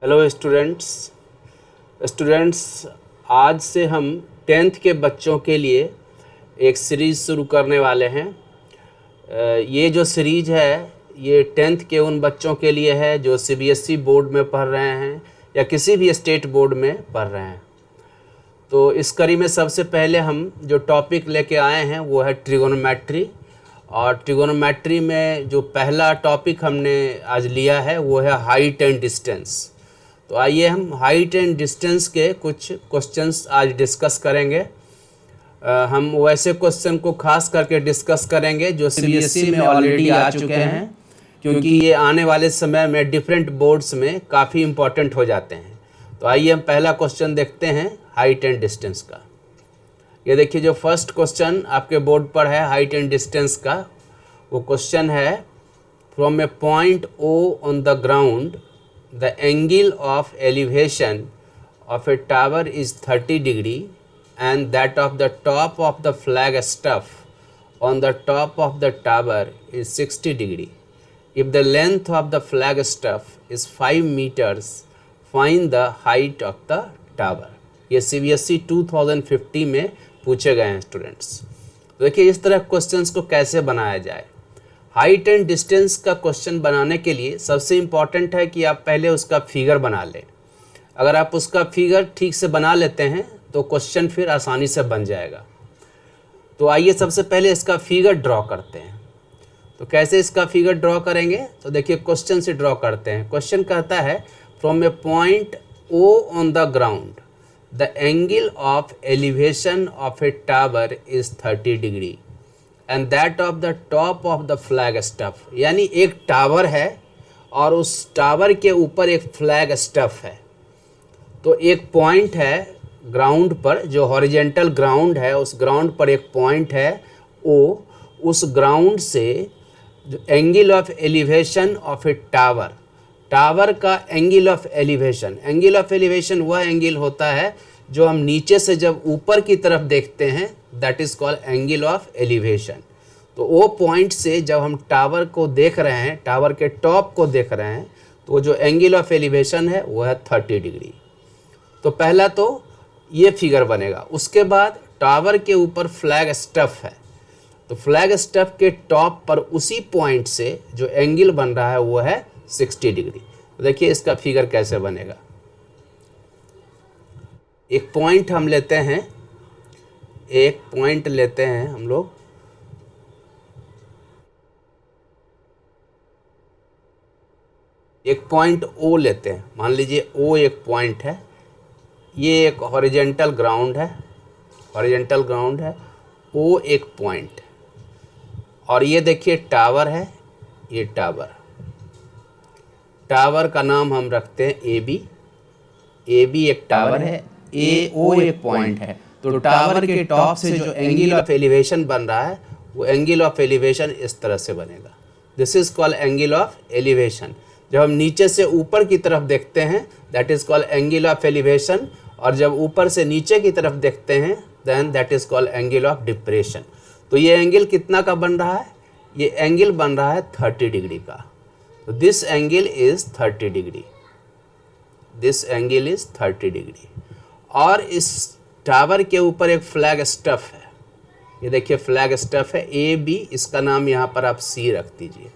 Hello students, आज से हम 10th के बच्चों के लिए एक सीरीज़ शुरू करने वाले हैं। ये जो सीरीज़ है ये 10th के उन बच्चों के लिए है जो सीबीएसई बोर्ड में पढ़ रहे हैं या किसी भी स्टेट बोर्ड में पढ़ रहे हैं। तो इस कड़ी में सबसे पहले हम जो टॉपिक लेके आए हैं वो है ट्रिगोनोमेट्री, और ट्रिगोनोमेट्री में जो पहला टॉपिक हमने आज लिया है वो है हाइट एंड डिस्टेंस। तो आइए हम हाइट एंड डिस्टेंस के कुछ क्वेश्चंस आज डिस्कस करेंगे। हम वैसे क्वेश्चन को खास करके डिस्कस करेंगे जो सीबीएसई में ऑलरेडी आ चुके हैं, क्योंकि ये आने वाले समय में डिफरेंट बोर्ड्स में काफ़ी इम्पोर्टेंट हो जाते हैं। तो आइए हम पहला क्वेश्चन देखते हैं हाइट एंड डिस्टेंस का। ये देखिए, जो फर्स्ट क्वेश्चन आपके बोर्ड पर है हाइट एंड डिस्टेंस का, वो क्वेश्चन है from a point O on the ground the angle of elevation of a tower is 30 degree and that of the top of the flagstaff on the top of the tower is 60 degree. If the length of the flagstaff is 5 meters, find the height of the tower. ये CBSE 2050 में पूछे गए हैं students. तो देखिए इस तरह questions को कैसे बनाया जाए। हाइट एंड डिस्टेंस का क्वेश्चन बनाने के लिए सबसे इम्पॉर्टेंट है कि आप पहले उसका फिगर बना लें। अगर आप उसका फिगर ठीक से बना लेते हैं तो क्वेश्चन फिर आसानी से बन जाएगा। तो आइए सबसे पहले इसका फिगर ड्रॉ करते हैं। तो कैसे इसका फिगर ड्रॉ करेंगे, तो देखिए क्वेश्चन से ड्रॉ करते हैं। क्वेश्चन कहता है from a point O on the ground the angle of elevation of a tower is 30 degree and that of the top of the flag staff. यानी एक टावर है और उस टावर के ऊपर एक फ्लैग स्टफ है। तो एक पॉइंट है ग्राउंड पर, जो हॉरिजेंटल ग्राउंड है, उस ग्राउंड पर एक पॉइंट है ओ। उस ग्राउंड से जो angle of elevation of a tower, tower का एंगल ऑफ एलिवेशन वह एंगल होता है जो हम नीचे से जब ऊपर की तरफ देखते हैं, that is called angle of elevation. तो वो पॉइंट से जब हम टावर को देख रहे हैं, टावर के टॉप को देख रहे हैं, तो जो एंगल ऑफ एलिवेशन है वो है 30 डिग्री। तो पहला तो ये फिगर बनेगा। उसके बाद टावर के ऊपर फ्लैग स्टफ है, तो फ्लैग स्टफ के टॉप पर उसी पॉइंट से जो एंगल बन रहा है वो है 60 डिग्री। तो देखिए इसका फिगर कैसे बनेगा। एक पॉइंट हम लेते हैं, हम लोग। एक पॉइंट ओ लेते हैं, मान लीजिए ओ एक पॉइंट है। ये एक हॉरिजेंटल ग्राउंड है, ओ एक पॉइंट। और ये देखिए टावर है, ये टावर का नाम हम रखते हैं ए बी एक टावर है, ए ओ एक पॉइंट है। तो टावर के टॉप से जो एंगल ऑफ एलिवेशन बन रहा है वो एंगल ऑफ एलिवेशन इस तरह से बनेगा। This is called angle of elevation. जब हम नीचे से ऊपर की तरफ देखते हैं that is called angle of elevation, और जब ऊपर से नीचे की तरफ देखते हैं then that is called angle of depression. तो ये एंगल कितना का बन रहा है, ये एंगल बन रहा है 30 डिग्री का। तो दिस एंगल इज़ 30 डिग्री। और इस टावर के ऊपर एक फ्लैग स्टफ है, ये देखिए फ्लैग स्टफ है ए बी, इसका नाम यहाँ पर आप सी रख दीजिए।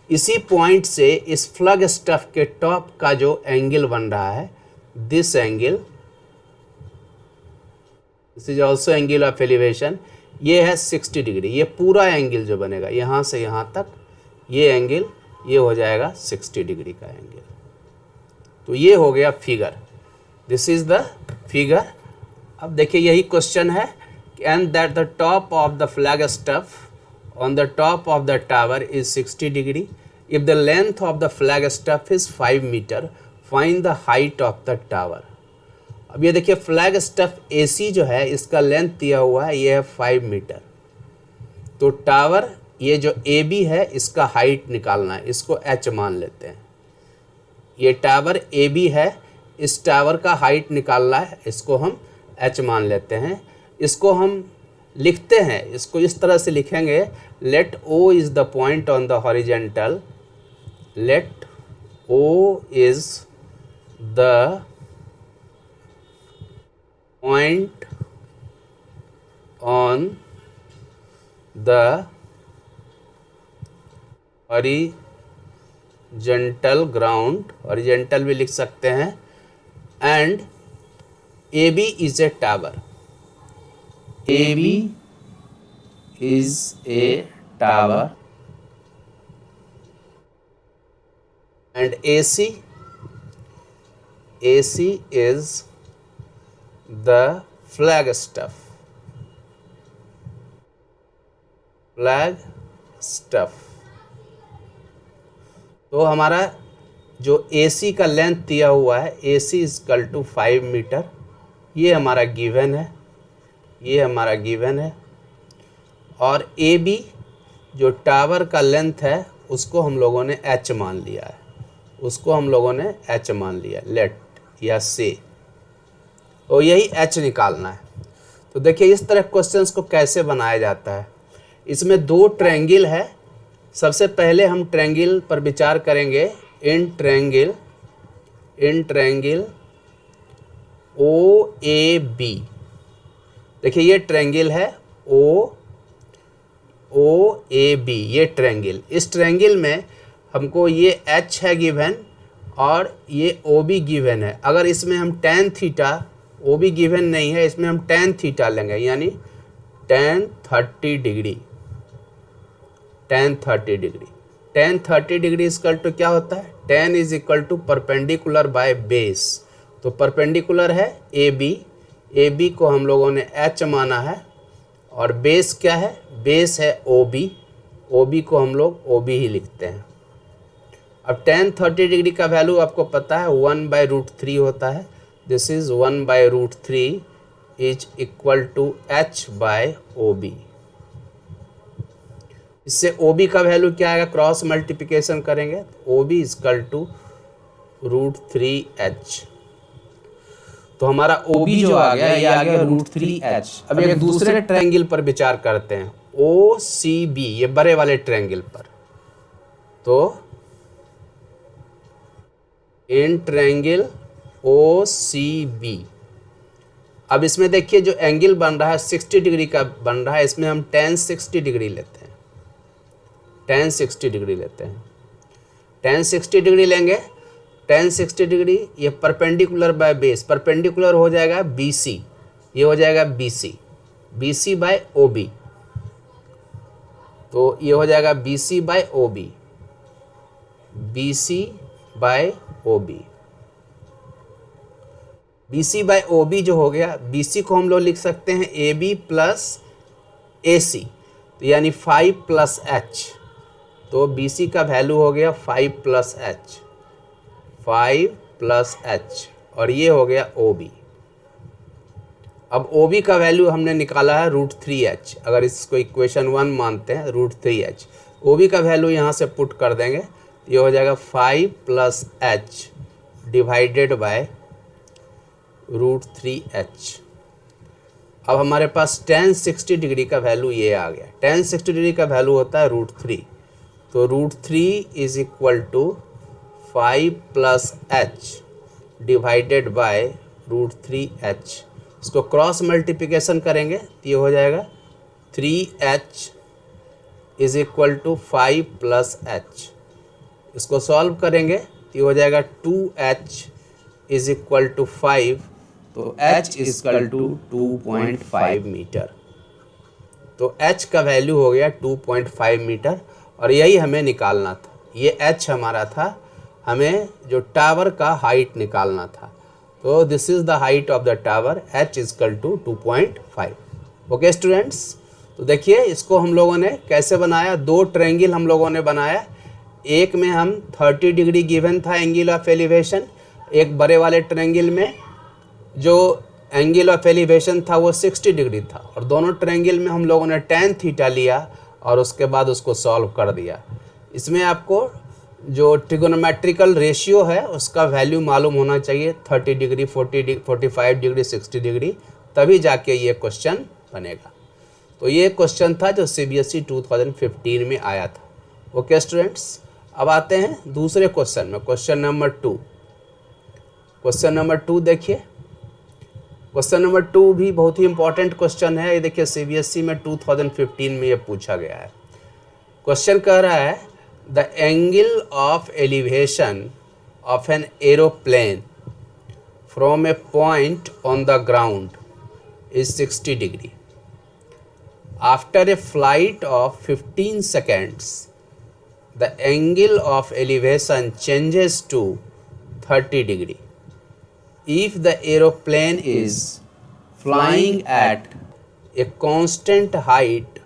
इसी पॉइंट से इस फ्लैग स्टफ के टॉप का जो एंगल बन रहा है, this is also angle of elevation, ये है 60 डिग्री। ये पूरा एंगल जो बनेगा यहाँ से यहाँ तक, ये एंगल ये हो जाएगा 60 डिग्री का एंगल। तो ये हो गया figure, this is the figure. अब देखिए यही क्वेश्चन है, and that the top of the flag staff on the top of the tower is 60 degree. If the length of the flag staff is 5 metre, find the height of the tower. अब ये देखिए flag stuff AC जो है इसका length दिया हुआ है, ये है 5 मीटर। तो टावर ये जो AB है इसका हाइट निकालना है, इसको H मान लेते हैं। ये टावर AB है, इस टावर का हाइट निकालना है, इसको हम H मान लेते हैं। इसको हम लिखते हैं, इसको इस तरह से लिखेंगे, let O is the point on the horizontal, let O is the point on the horizontal ground, horizontal भी लिख सकते हैं, and AB is a tower. AB is a tower and AC is the flagstaff. तो हमारा जो AC का length दिया हुआ है, AC इक्वल टू 5 मीटर, ये हमारा गिवन है, और AB जो टावर का लेंथ है उसको हम लोगों ने H मान लिया है, लेट या से, तो यही H निकालना है। तो देखिए इस तरह क्वेश्चंस को कैसे बनाया जाता है। इसमें दो ट्रायंगल है। सबसे पहले हम ट्रायंगल पर विचार करेंगे। इन ट्रायंगल OAB, देखिए ये ट्रायंगल है OAB, ये ट्रायंगल। इस ट्रायंगल में हमको ये H है गिवन और ये OB गिवन है। अगर इसमें हम tan थीटा, OB गिवन नहीं है, इसमें हम tan थीटा लेंगे, यानी tan 30 degree. tan 30 degree equal to क्या होता है? tan is equal to perpendicular by base. तो परपेंडिकुलर है AB को हम लोगों ने H माना है, और बेस क्या है? बेस है OB को हम लोग OB ही लिखते हैं। अब tan 30 डिग्री का वैल्यू आपको पता है 1/√3 होता है। This is 1/√3 is equal to H/OB। इससे OB का वैल्यू क्या आएगा? क्रॉस मल्टीप्लिकेशन करेंगे, OB इक्वल टू √3H। तो हमारा OB जो आ गया, ये आ गया √3H। अब एक दूसरे ट्रायंगल पर विचार करते हैं, OCB, ये बड़े वाले ट्रायंगल पर। तो इन ट्रायंगल OCB, अब इसमें देखिए जो एंगल बन रहा है 60 डिग्री का बन रहा है, इसमें हम tan 60 डिग्री लेते हैं। tan 60 डिग्री लेंगे। tan 60 डिग्री ये परपेंडिकुलर बाय बेस, परपेंडिकुलर हो जाएगा BC, ये हो जाएगा BC बाय OB। तो ये हो जाएगा BC बाय OB जो हो गया, BC को हम लोग लिख सकते हैं AB प्लस AC, तो यानी 5 प्लस H। तो BC का वैल्यू हो गया 5 प्लस H, और ये हो गया OB। अब OB का वैल्यू हमने निकाला है √3H। अगर इसको इक्वेशन 1 मानते हैं, √3H, OB का वैल्यू यहाँ से पुट कर देंगे, ये हो जाएगा 5 plus H divided by √3H। अब हमारे पास tan 60 डिग्री का वैल्यू ये आ गया। tan 60 डिग्री का वैल्यू होता है √3, तो √3 is equal to 5 plus H divided by √3H। इसको क्रॉस मल्टीप्लिकेशन करेंगे तो ये हो जाएगा 3H is equal to 5 plus H। इसको सॉल्व करेंगे तो ये हो जाएगा 2H इज इक्वल टू 5, तो H is equal to 2.5 metre. तो H का वैल्यू हो गया 2.5 मीटर, और यही हमें निकालना था। ये H हमारा था, हमें जो टावर का हाइट निकालना था। तो this is the height of the tower, H is equal to 2.5। Okay students, तो देखिए इसको हम लोगों ने कैसे बनाया। दो ट्रायंगल हम लोगों ने बनाया। एक में हम 30 डिग्री गिवन था एंगल ऑफ एलिवेशन, एक बड़े वाले ट्रायंगल में जो एंगल ऑफ एलिवेशन था वो 60 डिग्री था, और दोनों ट्रायंगल में हम लोगों ने tan थीटा लिया और उसके बाद उसको सॉल्व कर दिया। इसमें आपको जो ट्रिगोनोमेट्रिकल रेशियो है उसका वैल्यू मालूम होना चाहिए, 30 डिग्री, 45 डिग्री, 60 डिग्री, तभी जाके ये क्वेश्चन बनेगा। तो ये क्वेश्चन था जो CBSE 2015 में आया था। ओके स्टूडेंट्स, अब आते हैं दूसरे क्वेश्चन में, क्वेश्चन नंबर 2। क्वेश्चन नंबर 2 देखिए। क्वेश्चन नंबर 2 भी बहुत ही इंपॉर्टेंट क्वेश्चन है। ये देखिए सीबीएसई में 2015 में ये पूछा गया है। क्वेश्चन कह रहा है the angle of elevation of an aeroplane from a point on the ground is 60 degree. After a flight of 15 seconds the angle of elevation changes to 30 degree. If the aeroplane is flying at a constant height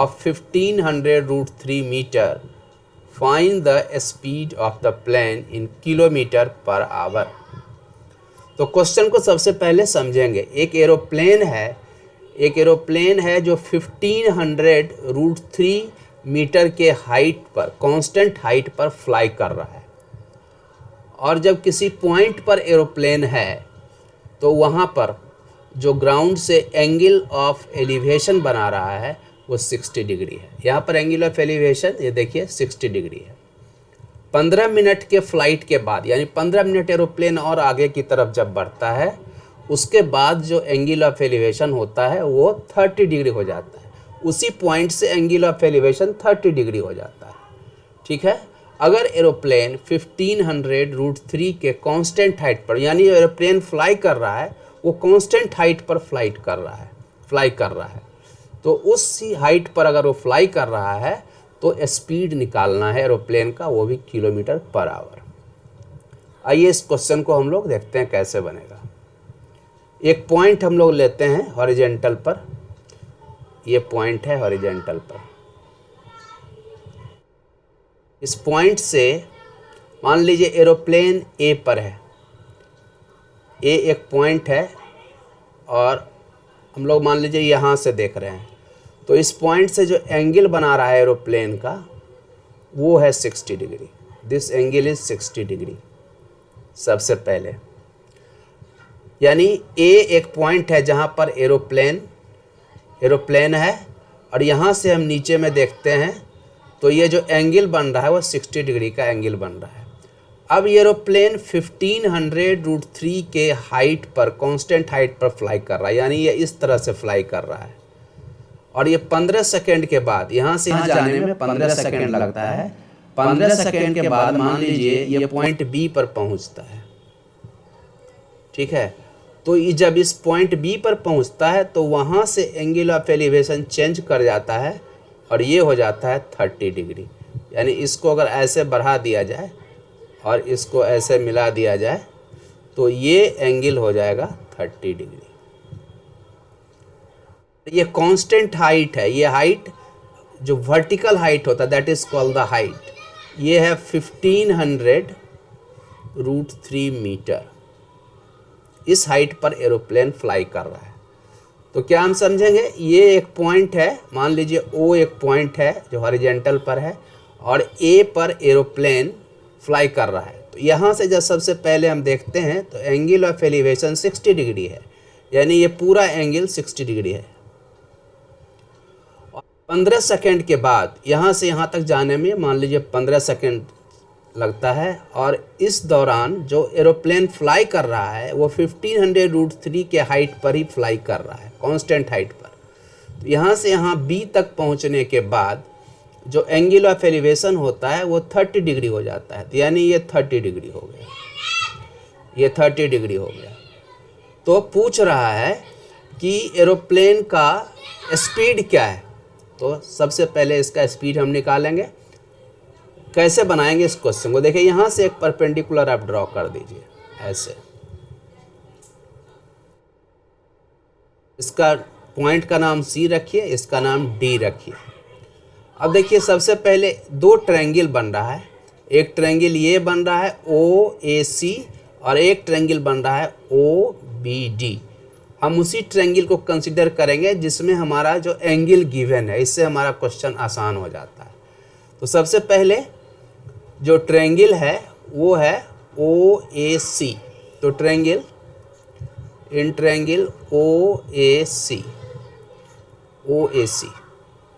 of 1500√3 meter, find the speed of the plane in kilometer per hour. तो question को सबसे पहले समझेंगे। एक aeroplane है जो 1500√3 metre के height पर, कांस्टेंट हाइट पर फ्लाई कर रहा है। और जब किसी पॉइंट पर एरोप्लेन है तो वहाँ पर जो ग्राउंड से एंगल ऑफ एलिवेशन बना रहा है वो 60 डिग्री है। यहाँ पर एंगल ऑफ एलिवेशन ये देखिए 60 डिग्री है। 15 मिनट के फ्लाइट के बाद, यानी 15 मिनट एरोप्लेन और आगे की तरफ जब बढ़ता है, उसके बाद जो एंगल ऑफ एलिवेशन होता है वो 30 डिग्री हो जाता है। उसी पॉइंट से एंगल ऑफ एलिवेशन 30 डिग्री हो जाता है। ठीक है। अगर एरोप्लेन 1500√3 के कांस्टेंट हाइट पर, यानी एरोप्लेन फ्लाई कर रहा है वो कांस्टेंट हाइट पर फ्लाई कर रहा है, तो उस हाइट पर अगर वो फ्लाई कर रहा है तो स्पीड निकालना है एरोप्लेन का, वो भी किलोमीटर पर आवर। आइए इस क्वेश्चन को हम लोग देखते हैं कैसे बनेगा। एक पॉइंट हम लोग लेते हैं हॉरिजेंटल पर, ये पॉइंट है हॉरिजेंटल पर। इस पॉइंट से मान लीजिए एरोप्लेन ए पर है, ए एक पॉइंट है और हम लोग मान लीजिए यहाँ से देख रहे हैं, तो इस पॉइंट से जो एंगल बना रहा है एरोप्लेन का वो है 60 degree. This angle is 60 degree सबसे पहले। यानी ए एक पॉइंट है जहाँ पर एरोप्लेन है, और यहाँ से हम नीचे में देखते हैं तो ये जो एंगल बन रहा है वो 60 डिग्री का एंगल बन रहा है। अब ये एरोप्लेन 1500√3 के हाइट पर, कांस्टेंट हाइट पर फ्लाई कर रहा है, यानी ये इस तरह से फ्लाई कर रहा है। और ये 15 सेकेंड के बाद, यहाँ से यहाँ जाने में 15 सेकेंड लगता है। 15 सेकेंड के बाद मान लीजिए ये पॉइंट बी पर पहुँचता है। ठीक है। तो जब इस पॉइंट बी पर पहुंचता है तो वहाँ से एंगल ऑफ एलिवेशन चेंज कर जाता है और ये हो जाता है 30 डिग्री। यानी इसको अगर ऐसे बढ़ा दिया जाए और इसको ऐसे मिला दिया जाए तो ये एंगल हो जाएगा 30 डिग्री। ये कांस्टेंट हाइट है। ये हाइट जो वर्टिकल हाइट होता है that is called the height, ये है 1500√3 मीटर। इस हाइट पर एरोप्लेन फ्लाई कर रहा है। तो क्या हम समझेंगे, ये एक पॉइंट है, मान लीजिए ओ एक पॉइंट है जो हॉरिजेंटल पर है और ए पर एरोप्लेन फ्लाई कर रहा है। तो यहाँ से जब सबसे पहले हम देखते हैं तो एंगल ऑफ एलिवेशन 60 डिग्री है, यानी ये पूरा एंगल 60 डिग्री है। और 15 सेकेंड के बाद यहाँ से यहाँ तक जाने में मान लीजिए 15 सेकेंड लगता है, और इस दौरान जो एरोप्लेन फ्लाई कर रहा है वो 1500√3 के हाइट पर ही फ्लाई कर रहा है, कांस्टेंट हाइट पर। तो यहाँ से यहाँ बी तक पहुँचने के बाद जो एंगल ऑफ एलिवेशन होता है वो 30 डिग्री हो जाता है। तो यानी ये 30 डिग्री हो गया, ये 30 डिग्री हो गया। तो पूछ रहा है कि एरोप्लेन का स्पीड क्या है। तो सबसे पहले इसका स्पीड हम निकालेंगे। कैसे बनाएंगे इस क्वेश्चन को, देखिए यहाँ से एक परपेंडिकुलर आप ड्रॉ कर दीजिए ऐसे। इसका पॉइंट का नाम सी रखिए, इसका नाम डी रखिए। अब देखिए सबसे पहले दो ट्रायंगल बन रहा है। एक ट्रायंगल ये बन रहा है OAC और एक ट्रायंगल बन रहा है OBD। हम उसी ट्रायंगल को कंसीडर करेंगे जिसमें हमारा जो एंगल गिवन है, इससे हमारा क्वेश्चन आसान हो जाता है। तो सबसे पहले जो ट्रायंगल है वो है OAC। तो ट्रायंगल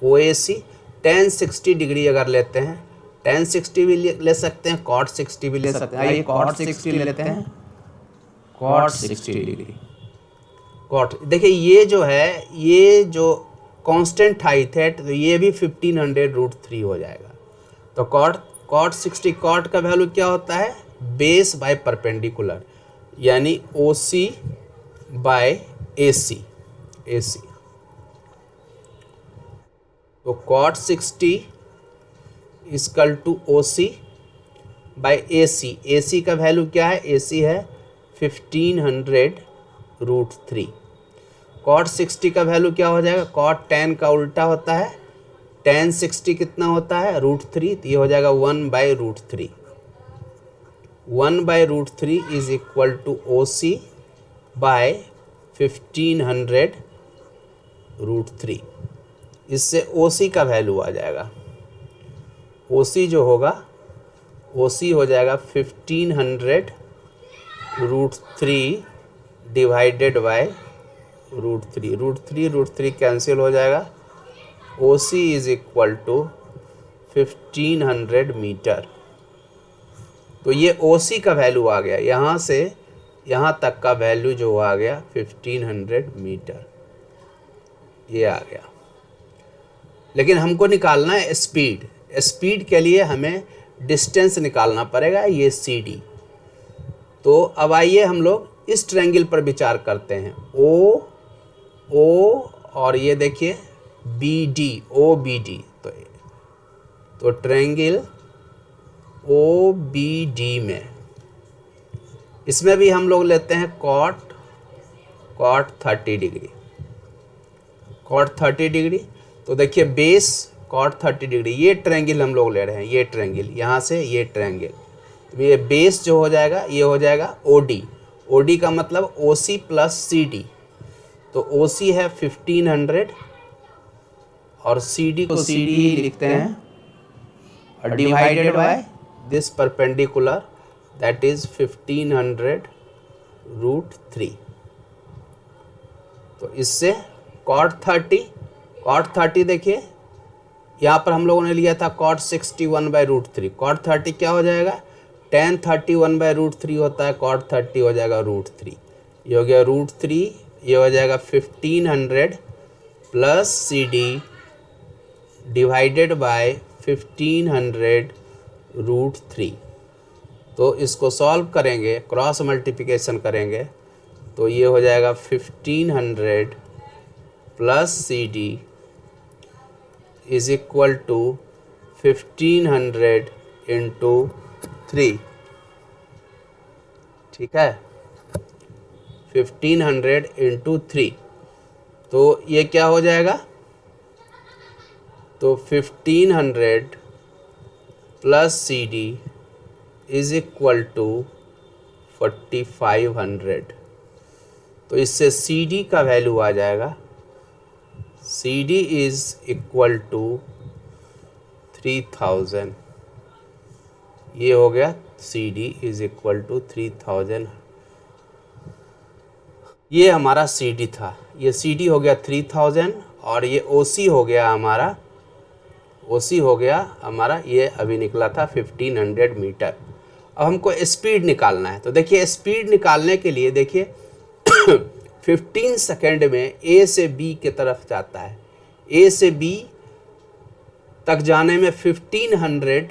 OAC tan 60 डिग्री अगर लेते हैं, tan 60 भी ले सकते हैं, cot 60 भी ले सकते हैं। आइए cot 60 ले लेते हैं। Cot 60 degree. कॉट देखिए ये जो है, ये जो कांस्टेंट हाइट है तो ये भी 1500√3 हो जाएगा। तो कॉट 60, कॉट का वैल्यू क्या होता है, बेस बाय परपेंडिकुलर, यानी OC बाय AC। तो cot 60 equal to OC by AC। AC का वैल्यू क्या है, AC है 1500√3। कॉट 60 का वैल्यू क्या हो जाएगा, कॉट 10 का उल्टा होता है, tan 60 कितना होता है, √3, तो ये हो जाएगा 1/√3। 1/√3 is equal to OC by 1500√3। इससे OC का वैल्यू आ जाएगा, OC जो होगा, OC हो जाएगा 1500√3 डिवाइडेड बाय √3। √3 कैंसिल हो जाएगा, OC is equal to 1500 metre. तो ये OC का वैल्यू आ गया, यहाँ से यहाँ तक का वैल्यू जो आ गया 1500 मीटर, ये आ गया। लेकिन हमको निकालना है स्पीड। स्पीड के लिए हमें डिस्टेंस निकालना पड़ेगा, ये CD। तो अब आइए हम लोग इस ट्रायंगल पर विचार करते हैं, O और ये देखिए BD, OBD। तो ट्रायंगल OBD में, इसमें भी हम लोग लेते हैं कॉट 30 डिग्री। कॉट 30 डिग्री, तो देखिए बेस कॉट 30 डिग्री, ये ट्रायंगल हम लोग ले रहे हैं, ये ट्रायंगल यहाँ से ये ट्रायंगल, तो ये बेस जो हो जाएगा ये हो जाएगा OD। OD का मतलब OC प्लस CD। तो OC है 1500 और CD को CD ही लिखते हैं, और divided by this perpendicular, that is 1500√3। तो इससे कॉट 30 देखिए, यहाँ पर हम लोगों ने लिया था कॉट 60 1/√3। कॉट 30 क्या हो जाएगा, tan 30 1/√3 होता है, कॉट 30 हो जाएगा √3। ये हो गया √3, ये हो जाएगा 1500 प्लस CD डिवाइडेड बाय 1500√3। तो इसको सॉल्व करेंगे, क्रॉस मल्टीप्लिकेशन करेंगे, तो ये हो जाएगा 1500 plus CD is equal to 1500 into 3। ठीक है, 1500 इंटू 3, तो ये क्या हो जाएगा, तो 1500 plus CD is equal to 4500। तो इससे CD का वैल्यू आ जाएगा, CD इज इक्वल टू 3000। ये हो गया CD इज इक्वल टू 3000। ये हमारा CD था, ये CD हो गया 3000, और ये OC हो गया हमारा, ये अभी निकला था 1500 मीटर। अब हमको स्पीड निकालना है, तो देखिए स्पीड निकालने के लिए देखिए 15 सेकेंड में A से B के तरफ जाता है, A से B तक जाने में 15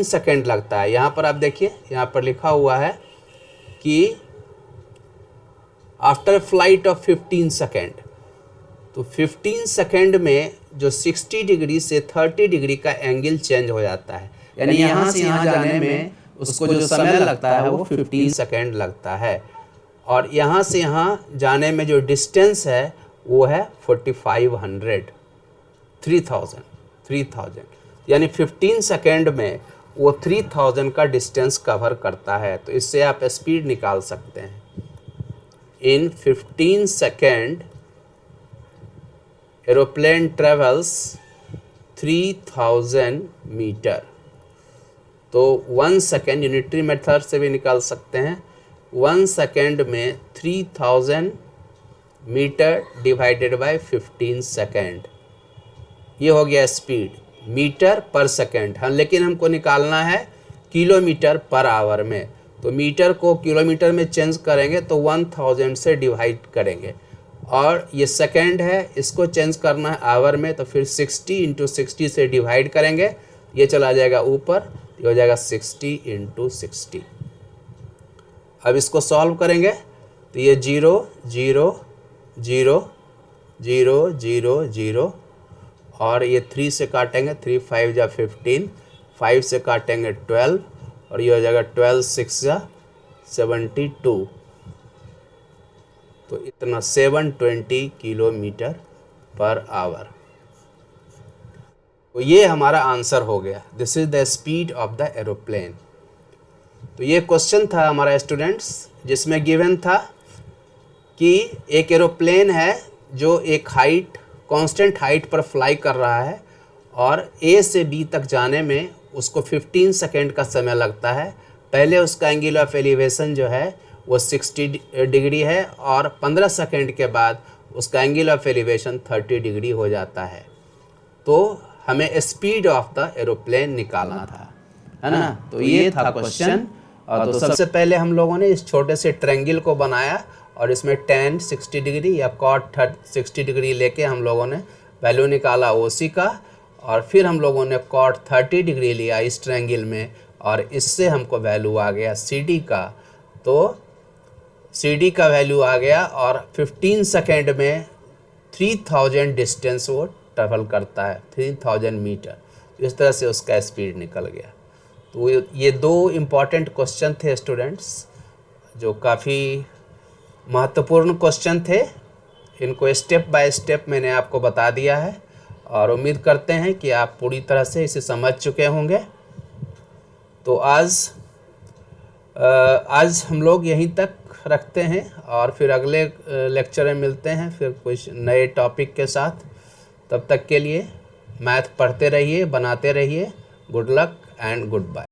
सेकेंड लगता है। यहाँ पर आप देखिए, यहाँ पर लिखा हुआ है कि आफ्टर फ्लाइट ऑफ 15 सेकेंड, तो 15 सेकेंड में जो 60 डिग्री से 30 डिग्री का एंगल चेंज हो जाता है, यानी यहाँ से यहाँ जाने में उसको जो समय लगता है वो 15 सेकेंड लगता है, और यहाँ से यहाँ जाने में जो डिस्टेंस है वो है 4500, 3000, यानी 15 सेकेंड में वो 3000 का डिस्टेंस कवर करता है। तो इससे आप स्पीड निकाल सकते हैं, इन 15 सेकेंड एरोप्लेन ट्रेवल्स 3000 मीटर। तो 1 सेकेंड यूनिटरी मेथड से भी निकाल सकते हैं, 1 सेकेंड में 3000 मीटर डिवाइडेड बाय 15 सेकेंड, ये हो गया स्पीड, मीटर पर सेकेंड। हाँ, लेकिन हमको निकालना है किलोमीटर पर आवर में, तो मीटर को किलोमीटर में चेंज करेंगे तो 1000 से डिवाइड करेंगे, और ये सेकंड है, इसको चेंज करना है आवर में, तो फिर 60 × 60 से डिवाइड करेंगे, ये चला जाएगा ऊपर, ये हो जाएगा 60 × 60। अब इसको सॉल्व करेंगे तो ये 0 0 0 0 0 0, और ये 3 से काटेंगे, 3 5 जा 15, 5 से काटेंगे 12, और ये हो जाएगा 12 6 जा 72, तो इतना 720 किलोमीटर पर आवर। तो ये हमारा आंसर हो गया। This is the speed of the aeroplane. तो ये क्वेश्चन था हमारा स्टूडेंट्स, जिसमें गिवन था कि एक एरोप्लेन है जो एक हाइट, कांस्टेंट हाइट पर फ्लाई कर रहा है, और ए से बी तक जाने में उसको 15 सेकेंड का समय लगता है। पहले उसका एंगल ऑफ एलिवेशन जो है वो 60 डिग्री है, और 15 सेकेंड के बाद उसका एंगल ऑफ एलिवेशन 30 डिग्री हो जाता है। तो हमें स्पीड ऑफ द एरोप्लेन निकालना था, है ना। तो ये था क्वेश्चन। और तो सबसे पहले हम लोगों ने इस छोटे से ट्रायंगल को बनाया, और इसमें tan 60 डिग्री या cot 60 डिग्री लेके हम लोगों ने वैल्यू निकाला OC का, और फिर हम लोगों ने cot 30 डिग्री लिया इस ट्रायंगल में, और इससे हमको वैल्यू आ गया CD का। तो CD का वैल्यू आ गया, और 15 सेकेंड में 3000 डिस्टेंस वो ट्रैवल करता है, 3000 मीटर। इस तरह से उसका स्पीड निकल गया। तो ये दो इम्पॉर्टेंट क्वेश्चन थे स्टूडेंट्स, जो काफ़ी महत्वपूर्ण क्वेश्चन थे। इनको स्टेप बाय स्टेप मैंने आपको बता दिया है, और उम्मीद करते हैं कि आप पूरी तरह से इसे समझ चुके होंगे। तो आज हम लोग यहीं तक रखते हैं, और फिर अगले लेक्चर में मिलते हैं फिर कुछ नए टॉपिक के साथ। तब तक के लिए मैथ पढ़ते रहिए, बनाते रहिए। Good luck and good bye.